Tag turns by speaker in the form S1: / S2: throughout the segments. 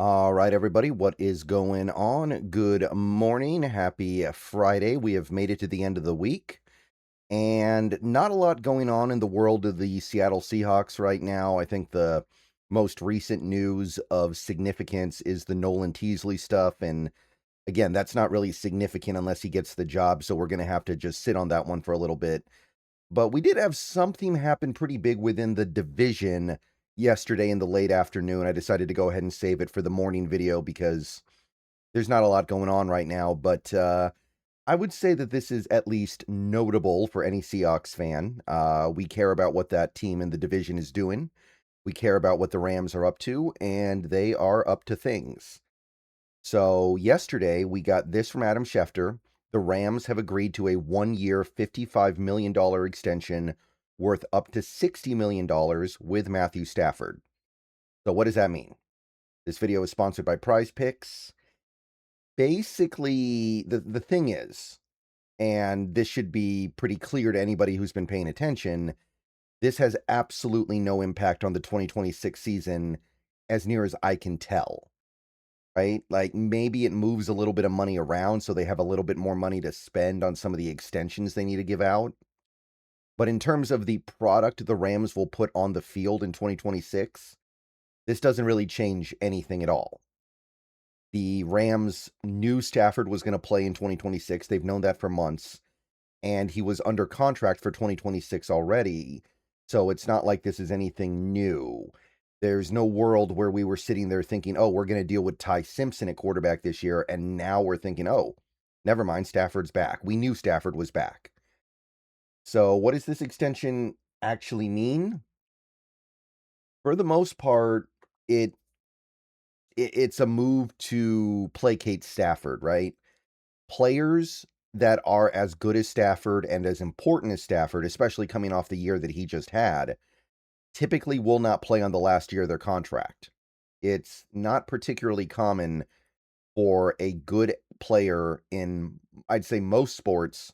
S1: All right, everybody, what is going on? Good morning. Happy Friday. We have made it to the end of the week, and not a lot going on in the world of the Seattle Seahawks right now. I think the most recent news of significance is the Nolan Teasley stuff, and again, that's not really significant unless he gets the job, so we're going to have to just sit on that one for a little bit. But we did have something happen pretty big within the division yesterday in the late afternoon. I decided to go ahead and save it for the morning video because there's not a lot going on right now. But I would say that this is at least notable for any Seahawks fan. We care about what that team in the division is doing. We care about what the Rams are up to, and they are up to things. So yesterday, we got this from Adam Schefter. The Rams have agreed to a 1-year, $55 million extension worth up to $60 million with Matthew Stafford. So what does that mean? This video is sponsored by Prize Picks. Basically, the thing is, and this should be pretty clear to anybody who's been paying attention, this has absolutely no impact on the 2026 season as near as I can tell. Right? Like maybe it moves a little bit of money around so they have a little bit more money to spend on some of the extensions they need to give out. But in terms of the product the Rams will put on the field in 2026, this doesn't really change anything at all. The Rams knew Stafford was going to play in 2026. They've known that for months. And he was under contract for 2026 already. So it's not like this is anything new. There's no world where we were sitting there thinking, oh, we're going to deal with Ty Simpson at quarterback this year. And now we're thinking, oh, never mind, Stafford's back. We knew Stafford was back. So what does this extension actually mean? For the most part, it's a move to placate Stafford, right? Players that are as good as Stafford and as important as Stafford, especially coming off the year that he just had, typically will not play on the last year of their contract. It's not particularly common for a good player in, I'd say, most sports,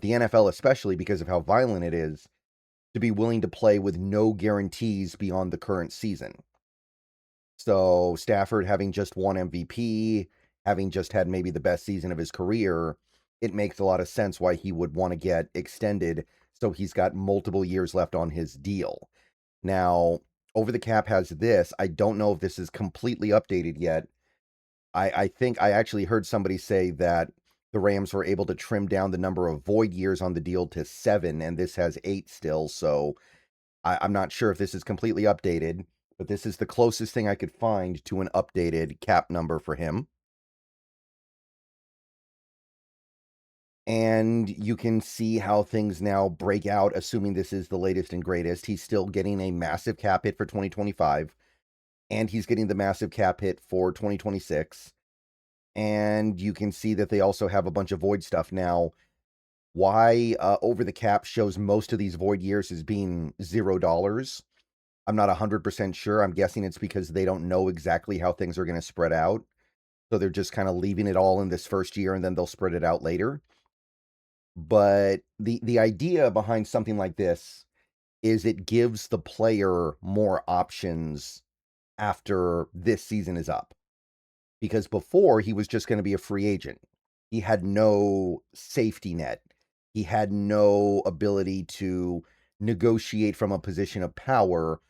S1: the NFL especially because of how violent it is, to be willing to play with no guarantees beyond the current season. So Stafford having just won MVP, having just had maybe the best season of his career, it makes a lot of sense why he would want to get extended so he's got multiple years left on his deal. Now, Over the Cap has this. I don't know if this is completely updated yet. I think I actually heard somebody say that the Rams were able to trim down the number of void years on the deal to 7, and this has 8 still. So I'm not sure if this is completely updated, but this is the closest thing I could find to an updated cap number for him. And you can see how things now break out, assuming this is the latest and greatest. He's still getting a massive cap hit for 2025, and he's getting the massive cap hit for 2026. And you can see that they also have a bunch of void stuff now. Why Over the Cap shows most of these void years as being $0. I'm not 100% sure. I'm guessing it's because they don't know exactly how things are going to spread out. So they're just kind of leaving it all in this first year and then they'll spread it out later. But the idea behind something like this is it gives the player more options after this season is up. Because before, he was just going to be a free agent. He had no safety net. He had no ability to negotiate from a position of power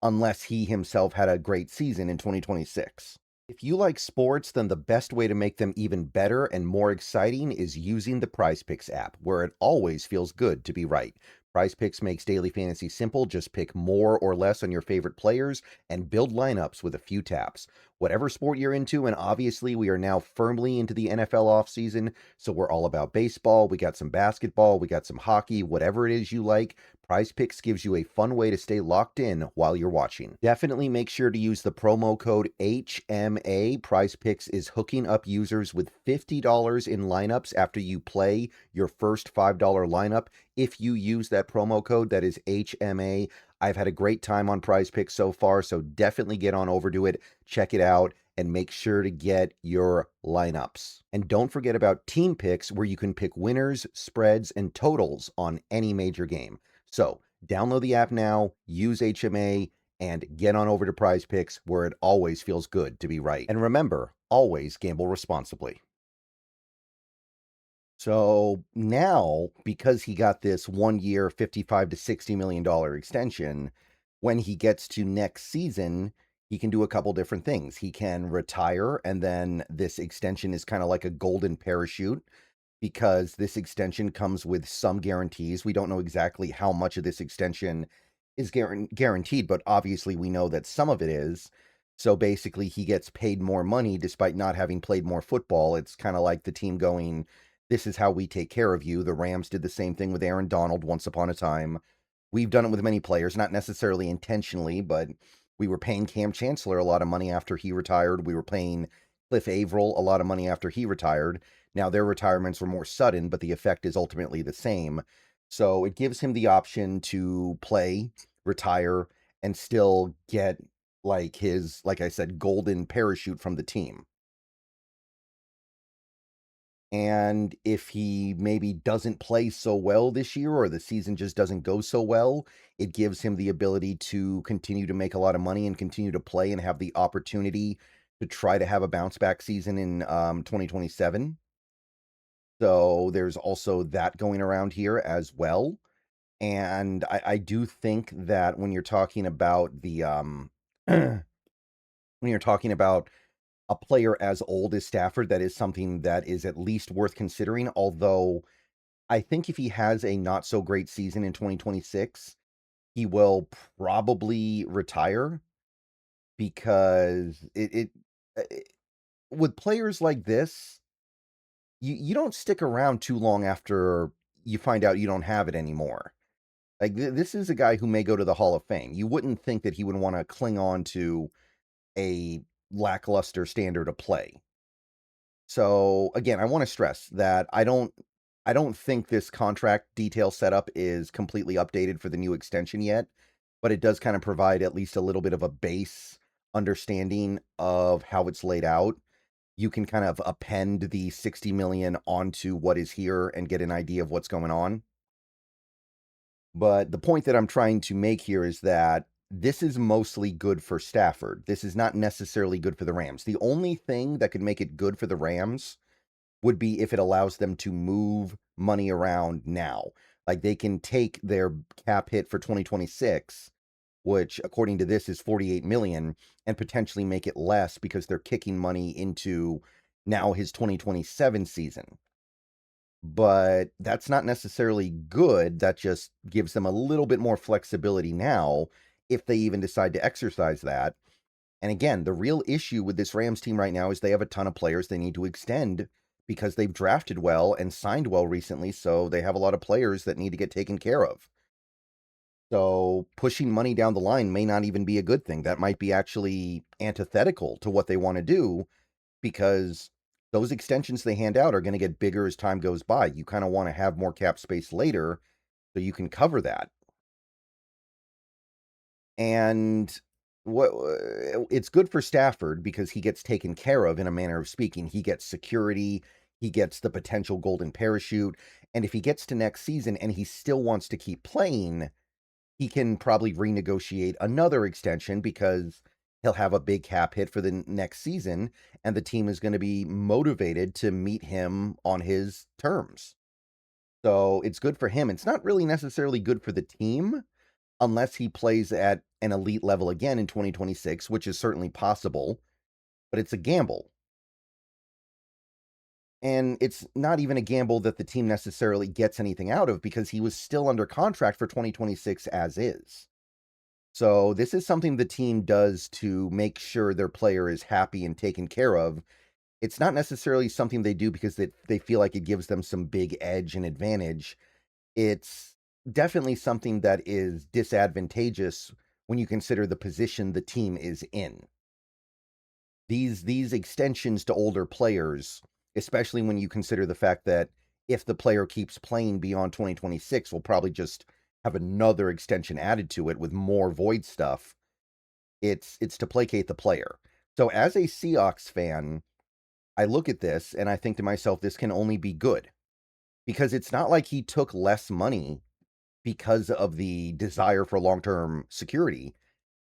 S1: unless he himself had a great season in 2026. If you like sports, then the best way to make them even better and more exciting is using the Prize Picks app, where it always feels good to be right. Prize Picks makes daily fantasy simple. Just pick more or less on your favorite players and build lineups with a few taps. Whatever sport you're into, and obviously we are now firmly into the NFL offseason, so we're all about baseball. We got some basketball, we got some hockey, whatever it is you like. Prize Picks gives you a fun way to stay locked in while you're watching. Definitely make sure to use the promo code HMA. Prize Picks is hooking up users with $50 in lineups after you play your first $5 lineup. If you use that promo code, that is HMA. I've had a great time on Prize Picks so far, so definitely get on over to it, check it out, and make sure to get your lineups. And don't forget about Team Picks, where you can pick winners, spreads, and totals on any major game. So download the app now, use HMA, and get on over to Prize Picks, where it always feels good to be right. And remember, always gamble responsibly. So now, because he got this 1 year, $55 to $60 million extension, when he gets to next season, he can do a couple different things. He can retire, and then this extension is kind of like a golden parachute because this extension comes with some guarantees. We don't know exactly how much of this extension is guaranteed, but obviously we know that some of it is. So basically, he gets paid more money despite not having played more football. It's kind of like the team going, this is how we take care of you. The Rams did the same thing with Aaron Donald once upon a time. We've done it with many players, not necessarily intentionally, but we were paying Cam Chancellor a lot of money after he retired. We were paying Cliff Averill a lot of money after he retired. Now, their retirements were more sudden, but the effect is ultimately the same. So it gives him the option to play, retire, and still get like his, like I said, golden parachute from the team. And if he maybe doesn't play so well this year, or the season just doesn't go so well, it gives him the ability to continue to make a lot of money and continue to play and have the opportunity to try to have a bounce back season in 2027. So there's also that going around here as well. And I do think that when you're talking about the when you're talking about a player as old as Stafford, that is something that is at least worth considering. Although I think if he has a not so great season in 2026, he will probably retire because with players like this, you don't stick around too long after you find out you don't have it anymore. Like this is a guy who may go to the Hall of Fame. You wouldn't think that he would want to cling on to a lackluster standard of play. So again, I want to stress that I don't think this contract detail setup is completely updated for the new extension yet, but it does kind of provide at least a little bit of a base understanding of how it's laid out. You can kind of append the 60 million onto what is here and get an idea of what's going on. But the point that I'm trying to make here is that this is mostly good for Stafford. This is not necessarily good for the Rams. The only thing that could make it good for the Rams would be if it allows them to move money around now. Like they can take their cap hit for 2026, which according to this is 48 million, and potentially make it less because they're kicking money into now his 2027 season. But that's not necessarily good. That just gives them a little bit more flexibility now if they even decide to exercise that. And again, the real issue with this Rams team right now is they have a ton of players they need to extend because they've drafted well and signed well recently. So they have a lot of players that need to get taken care of. So pushing money down the line may not even be a good thing. That might be actually antithetical to what they want to do because those extensions they hand out are going to get bigger as time goes by. You kind of want to have more cap space later so you can cover that. And what it's good for Stafford because he gets taken care of in a manner of speaking. He gets security, he gets the potential golden parachute, and if he gets to next season and he still wants to keep playing, he can probably renegotiate another extension because he'll have a big cap hit for the next season and the team is going to be motivated to meet him on his terms. So it's good for him. It's not really necessarily good for the team unless he plays at an elite level again in 2026, which is certainly possible, but it's a gamble. And it's not even a gamble that the team necessarily gets anything out of because he was still under contract for 2026 as is. So this is something the team does to make sure their player is happy and taken care of. It's not necessarily something they do because they feel like it gives them some big edge and advantage. It's definitely something that is disadvantageous when you consider the position the team is in. These extensions to older players, especially when you consider the fact that if the player keeps playing beyond 2026, we'll probably just have another extension added to it with more void stuff. It's to placate the player. So as a Seahawks fan, I look at this and I think to myself, this can only be good because it's not like he took less money because of the desire for long-term security.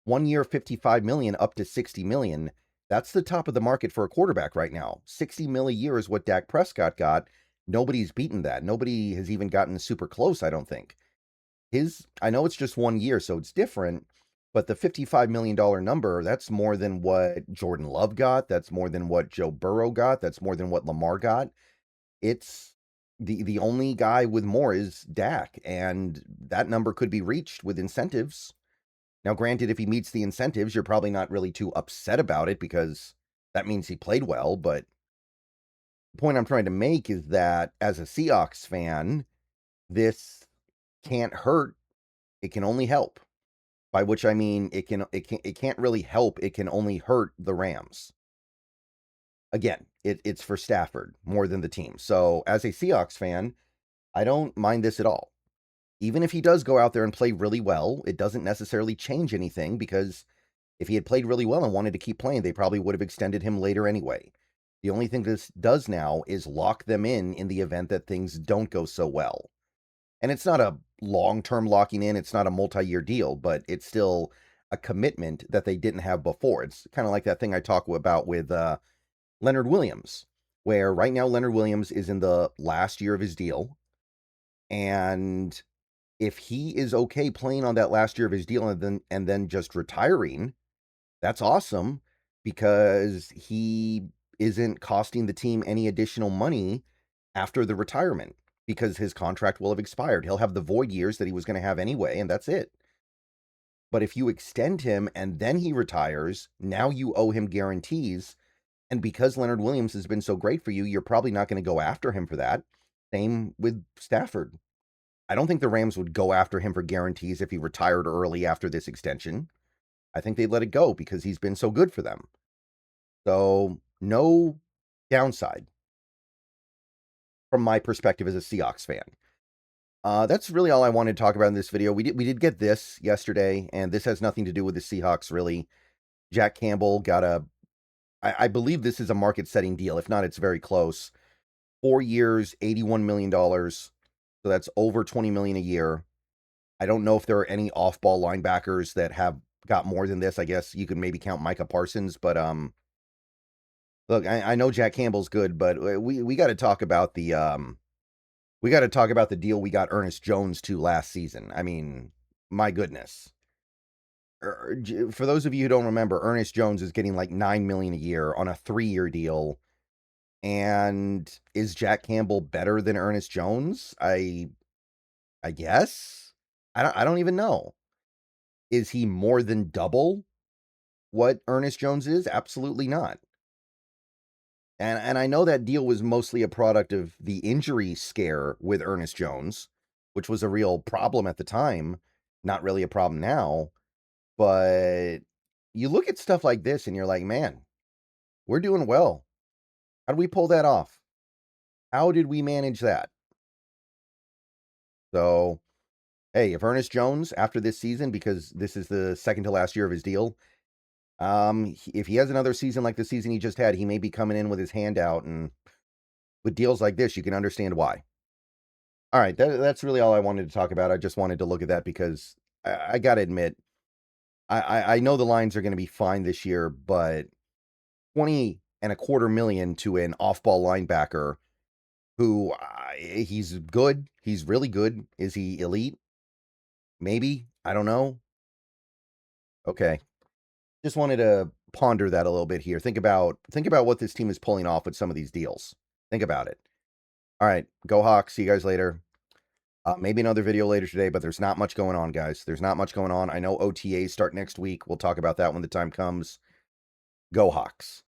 S1: 1 year, 55 million up to 60 million. That's the top of the market for a quarterback right now. 60 mil a year is what Dak Prescott got. Nobody's beaten that. Nobody has even gotten super close, I don't think. I know it's just 1 year, so it's different, but the $55 million number, that's more than what Jordan Love got. That's more than what Joe Burrow got. That's more than what Lamar got. It's the only guy with more is Dak, and that number could be reached with incentives. Now, granted, if he meets the incentives, you're probably not really too upset about it because that means he played well, but the point I'm trying to make is that as a Seahawks fan, this can't hurt. It can only help. By which I mean it can't really help. It can only hurt the Rams. Again, it's for Stafford more than the team. So as a Seahawks fan, I don't mind this at all. Even if he does go out there and play really well, it doesn't necessarily change anything because if he had played really well and wanted to keep playing, they probably would have extended him later anyway. The only thing this does now is lock them in the event that things don't go so well. And it's not a long-term locking in. It's not a multi-year deal, but it's still a commitment that they didn't have before. It's kind of like that thing I talk about with Leonard Williams, where right now Leonard Williams is in the last year of his deal. And if he is okay playing on that last year of his deal and then just retiring, that's awesome because he isn't costing the team any additional money after the retirement because his contract will have expired. He'll have the void years that he was going to have anyway, and that's it. But if you extend him and then he retires, now you owe him guarantees. And because Leonard Williams has been so great for you, you're probably not going to go after him for that. Same with Stafford. I don't think the Rams would go after him for guarantees if he retired early after this extension. I think they'd let it go because he's been so good for them. So no downside from my perspective as a Seahawks fan. That's really all I wanted to talk about in this video. We did get this yesterday, and this has nothing to do with the Seahawks, really. Jack Campbell got I believe this is a market-setting deal. If not, it's very close. 4 years, $81 million. So that's over $20 million a year. I don't know if there are any off-ball linebackers that have got more than this. I guess you could maybe count Micah Parsons, but look, I know Jack Campbell's good, but we got to talk about the deal we got Ernest Jones to last season. I mean, my goodness. For those of you who don't remember, Ernest Jones is getting like $9 million a year on a 3-year deal. And is Jack Campbell better than Ernest Jones? I guess. I don't even know. Is he more than double what Ernest Jones is? Absolutely not. And I know that deal was mostly a product of the injury scare with Ernest Jones, which was a real problem at the time, not really a problem now. But you look at stuff like this and you're like, man, we're doing well. How did we pull that off? How did we manage that? So, hey, if Ernest Jones, after this season, because this is the second to last year of his deal, if he has another season like the season he just had, he may be coming in with his hand out, and with deals like this, you can understand why. All right, that's really all I wanted to talk about. I just wanted to look at that because I got to admit, I know the lines are going to be fine this year, but 20.25 million to an off-ball linebacker who he's good. He's really good. Is he elite? Maybe. I don't know. Okay. Just wanted to ponder that a little bit here. Think about what this team is pulling off with some of these deals. Think about it. All right. Go Hawks. See you guys later. Maybe another video later today, but there's not much going on, guys. There's not much going on. I know OTAs start next week. We'll talk about that when the time comes. Go Hawks.